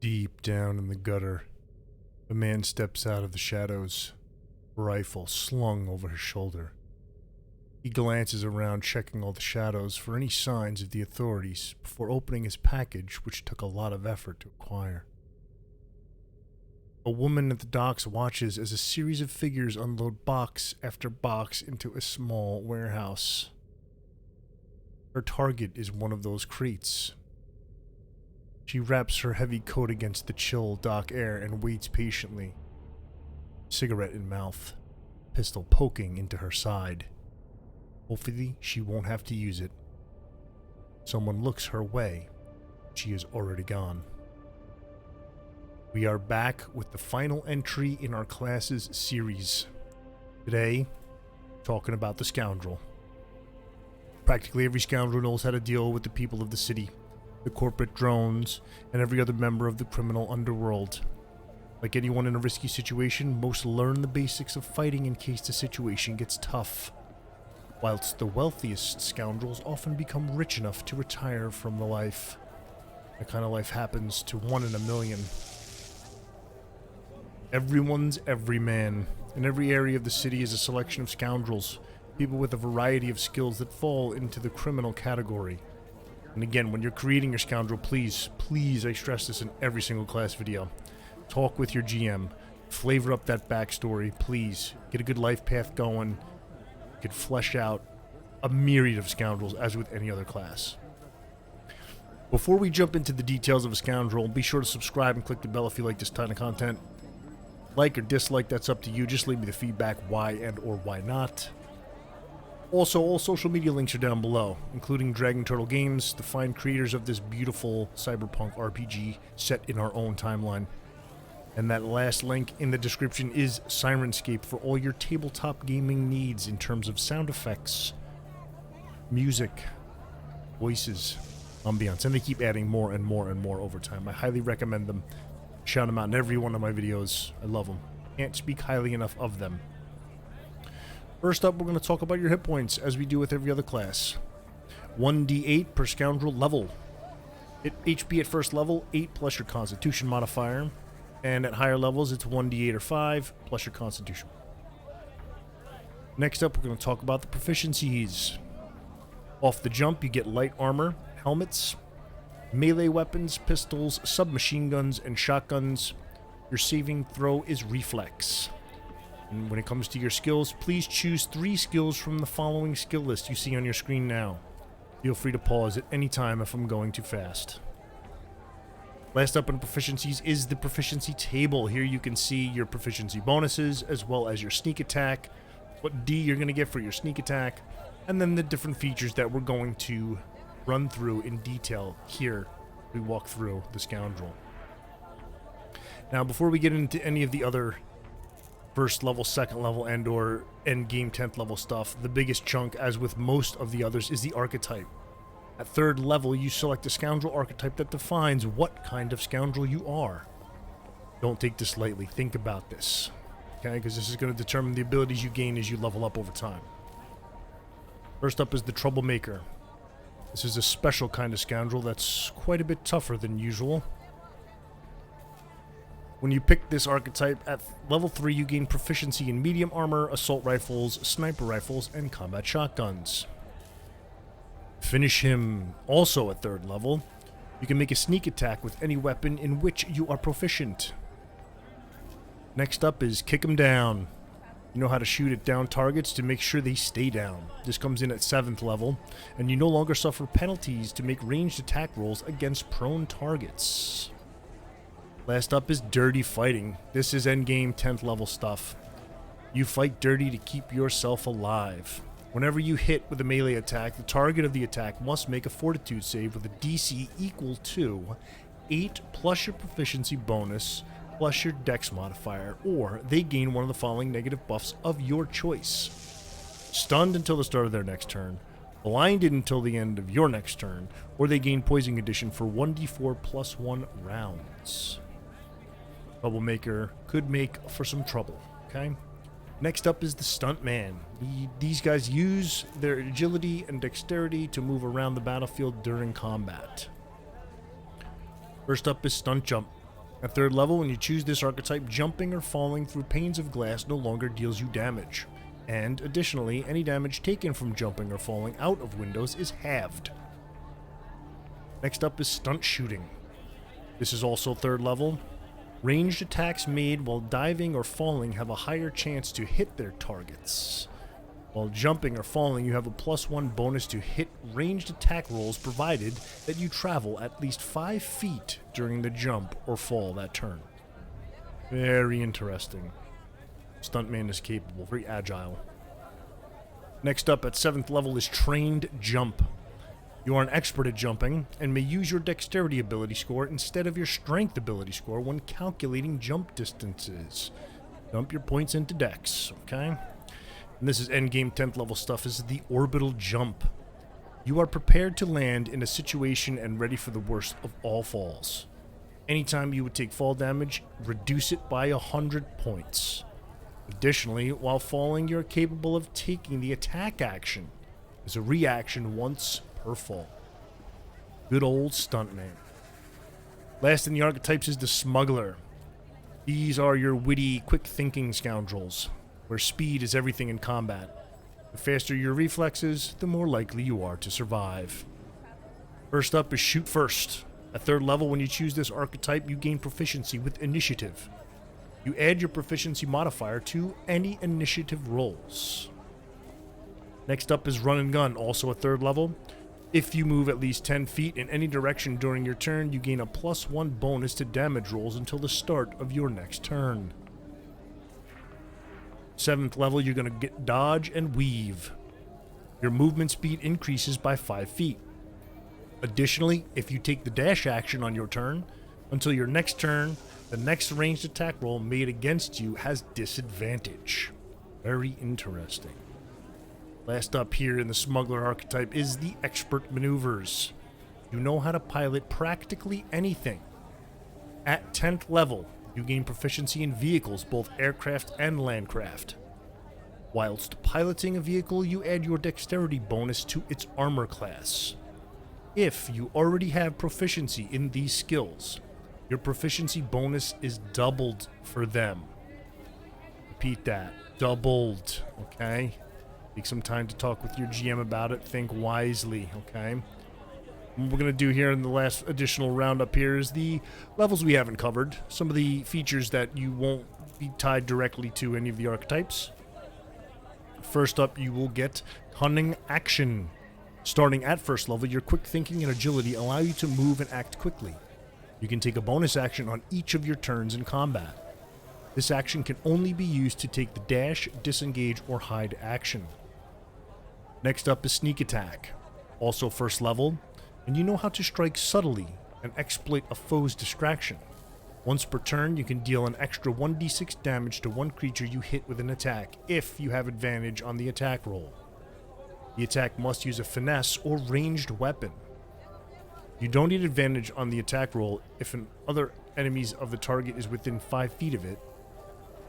Deep down in the gutter, a man steps out of the shadows, rifle slung over his shoulder. He glances around, checking all the shadows for any signs of the authorities before opening his package, which took a lot of effort to acquire. A woman at the docks watches as a series of figures unload box after box into a small warehouse. Her target is one of those crates. She wraps her heavy coat against the chill dock air and waits patiently. Cigarette in mouth, pistol poking into her side. Hopefully, she won't have to use it. Someone looks her way. She is already gone. We are back with the final entry in our classes series. Today, talking about the Scoundrel. Practically every scoundrel knows how to deal with the people of the city, the corporate drones, and every other member of the criminal underworld. Like anyone in a risky situation, most learn the basics of fighting in case the situation gets tough. Whilst the wealthiest scoundrels often become rich enough to retire from the life. That kind of life happens to 1 in a million. Everyone's every man. In every area of the city is a selection of scoundrels, people with a variety of skills that fall into the criminal category. And again, when you're creating your scoundrel, please, I stress this in every single class video. Talk with your GM. Flavor up that backstory, please. Get a good life path going. You could flesh out a myriad of scoundrels as with any other class. Before we jump into the details of a scoundrel, be sure to subscribe and click the bell if you like this kind of content. Like or dislike, that's up to you. Just leave me the feedback why and or why not. Also, all social media links are down below, including Dragon Turtle Games, the fine creators of this beautiful cyberpunk RPG set in our own timeline. And that last link in the description is Syrinscape for all your tabletop gaming needs in terms of sound effects, music, voices, ambiance, and they keep adding more and more and more over time. I highly recommend them. Shout them out in every one of my videos. I love them. Can't speak highly enough of them. First up, we're going to talk about your hit points, as we do with every other class. 1d8 per scoundrel level. Hit HP at first level, 8 plus your constitution modifier. And at higher levels, it's 1d8 or 5 plus your constitution. Next up, we're going to talk about the proficiencies. Off the jump, you get light armor, helmets, melee weapons, pistols, submachine guns, and shotguns. Your saving throw is reflex. And when it comes to your skills, please choose 3 skills from the following skill list you see on your screen now. Feel free to pause at any time if I'm going too fast. Last up on proficiencies is the proficiency table. Here you can see your proficiency bonuses as well as your sneak attack, what D you're going to get for your sneak attack, and then the different features that we're going to run through in detail here. We walk through the Scoundrel. Now, before we get into any of the other first level, second level, and or end game 10th level stuff, the biggest chunk, as with most of the others, is the Archetype. At third level, you select a Scoundrel archetype that defines what kind of Scoundrel you are. Don't take this lightly. Think about this, okay? Because this is going to determine the abilities you gain as you level up over time. First up is the Troublemaker. This is a special kind of Scoundrel that's quite a bit tougher than usual. When you pick this archetype, at level 3 you gain proficiency in medium armor, assault rifles, sniper rifles, and combat shotguns. Finish him also at 3rd level. You can make a sneak attack with any weapon in which you are proficient. Next up is kick him down. You know how to shoot at down targets to make sure they stay down. This comes in at 7th level, and you no longer suffer penalties to make ranged attack rolls against prone targets. Last up is dirty fighting. This is endgame 10th level stuff. You fight dirty to keep yourself alive. Whenever you hit with a melee attack, the target of the attack must make a fortitude save with a DC equal to 8 plus your proficiency bonus plus your dex modifier, or they gain one of the following negative buffs of your choice. Stunned until the start of their next turn, blinded until the end of your next turn, or they gain poison condition for 1d4 plus 1 rounds. Troublemaker could make for some trouble, okay? Next up is the Stuntman. These guys use their agility and dexterity to move around the battlefield during combat. First up is Stunt Jump. At 3rd level, when you choose this archetype, jumping or falling through panes of glass no longer deals you damage. And additionally, any damage taken from jumping or falling out of windows is halved. Next up is stunt shooting. This is also 3rd level. Ranged attacks made while diving or falling have a higher chance to hit their targets. While jumping or falling, you have a +1 bonus to hit ranged attack rolls provided that you travel at least 5 feet during the jump or fall that turn. Very interesting. Stuntman is capable, very agile. Next up at 7th level is Trained Jump. You are an expert at jumping and may use your dexterity ability score instead of your strength ability score when calculating jump distances. Dump your points into dex, okay? And this is endgame 10th level stuff. This is the orbital jump. You are prepared to land in a situation and ready for the worst of all falls. Anytime you would take fall damage, reduce it by 100 points. Additionally, while falling, you're capable of taking the attack action as a reaction once per fall. Good old Stuntman. Last in the archetypes is the Smuggler. These are your witty, quick-thinking scoundrels, where speed is everything in combat. The faster your reflexes, the more likely you are to survive. First up is Shoot First. At 3rd level, when you choose this archetype, you gain proficiency with initiative. You add your proficiency modifier to any initiative rolls. Next up is Run and Gun, also at 3rd level. If you move at least 10 feet in any direction during your turn, you gain a +1 bonus to damage rolls until the start of your next turn. 7th level, you're going to get Dodge and Weave. Your movement speed increases by 5 feet. Additionally, if you take the dash action on your turn, until your next turn, the next ranged attack roll made against you has disadvantage. Very interesting. Last up here in the Smuggler archetype is the Expert Maneuvers. You know how to pilot practically anything. At 10th level, you gain proficiency in vehicles, both aircraft and landcraft. Whilst piloting a vehicle, you add your dexterity bonus to its armor class. If you already have proficiency in these skills, your proficiency bonus is doubled for them. Repeat that. Doubled, okay? Take some time to talk with your GM about it. Think wisely, okay? What we're going to do here in the last additional roundup here is the levels we haven't covered. Some of the features that you won't be tied directly to any of the archetypes. First up, you will get Cunning Action. Starting at 1st level, your quick thinking and agility allow you to move and act quickly. You can take a bonus action on each of your turns in combat. This action can only be used to take the dash, disengage, or hide action. Next up is Sneak Attack. Also 1st level, and you know how to strike subtly and exploit a foe's distraction. Once per turn, you can deal an extra 1d6 damage to one creature you hit with an attack if you have advantage on the attack roll. The attack must use a finesse or ranged weapon. You don't need advantage on the attack roll if an other enemies of the target is within 5 feet of it.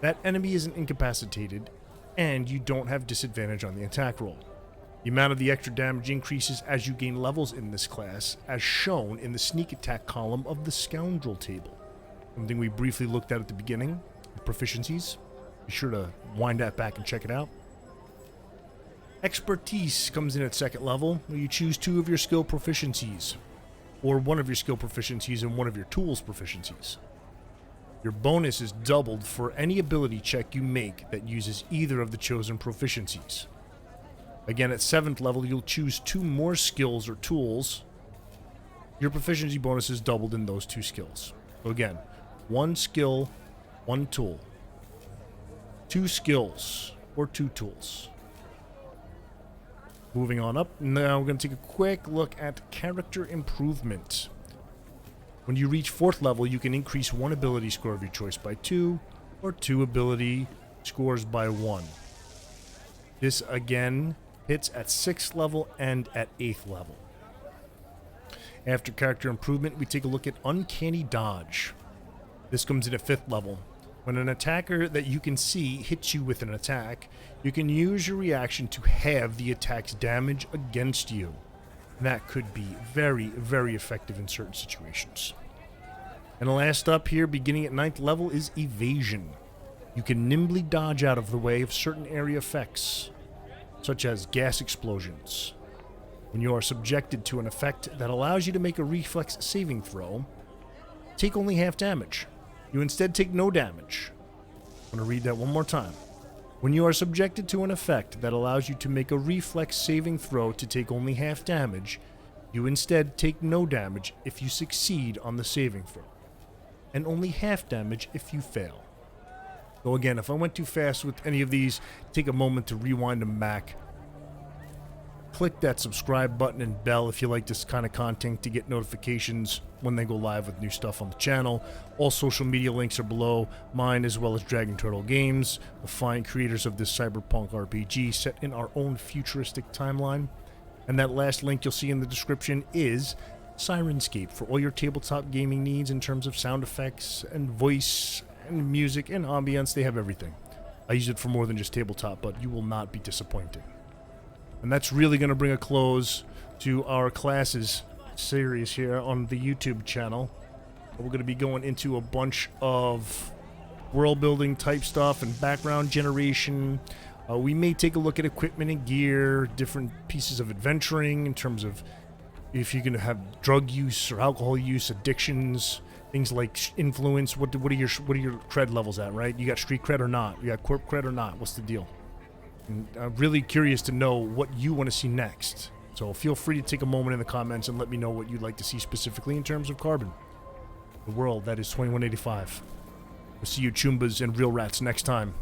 That enemy isn't incapacitated, and you don't have disadvantage on the attack roll. The amount of the extra damage increases as you gain levels in this class, as shown in the sneak attack column of the Scoundrel table. Something we briefly looked at the beginning, the proficiencies. Be sure to wind that back and check it out. Expertise comes in at 2nd level, where you choose 2 of your skill proficiencies, or 1 of your skill proficiencies and 1 of your tools proficiencies. Your bonus is doubled for any ability check you make that uses either of the chosen proficiencies. Again, at 7th level, you'll choose 2 more skills or tools. Your proficiency bonus is doubled in those 2 skills. So again, 1 skill, 1 tool. 2 skills or 2 tools. Moving on up, now we're going to take a quick look at character improvement. When you reach 4th level, you can increase 1 ability score of your choice by 2, or 2 ability scores by 1. This again hits at 6th level and at 8th level. After character improvement, we take a look at Uncanny Dodge. This comes in at 5th level. When an attacker that you can see hits you with an attack, you can use your reaction to halve the attack's damage against you. That could be very, very effective in certain situations. And last up here, beginning at 9th level, is Evasion. You can nimbly dodge out of the way of certain area effects, such as gas explosions. When you are subjected to an effect that allows you to make a reflex saving throw, take only half damage. You instead take no damage. I'm going to read that one more time. When you are subjected to an effect that allows you to make a reflex saving throw to take only half damage, you instead take no damage if you succeed on the saving throw, and only half damage if you fail. So again, if I went too fast with any of these, take a moment to rewind them back. Click that subscribe button and bell if you like this kind of content to get notifications when they go live with new stuff on the channel. All social media links are below, mine as well as Dragon Turtle Games, the fine creators of this cyberpunk RPG set in our own futuristic timeline. And that last link you'll see in the description is Syrinscape for all your tabletop gaming needs in terms of sound effects and voice and music and ambience. They have everything. I use it for more than just tabletop, but you will not be disappointed. And that's really going to bring a close to our classes series here on the YouTube channel. We're going to be going into a bunch of world building type stuff and background generation. We may take a look at equipment and gear, different pieces of adventuring in terms of if you're going to have drug use or alcohol use, addictions, things like influence. What are your cred levels at, right? You got street cred or not? You got corp cred or not? What's the deal? And I'm really curious to know what you want to see next. So feel free to take a moment in the comments and let me know what you'd like to see specifically in terms of Carbon. The world that is 2185. We'll see you Chumbas and Real Rats next time.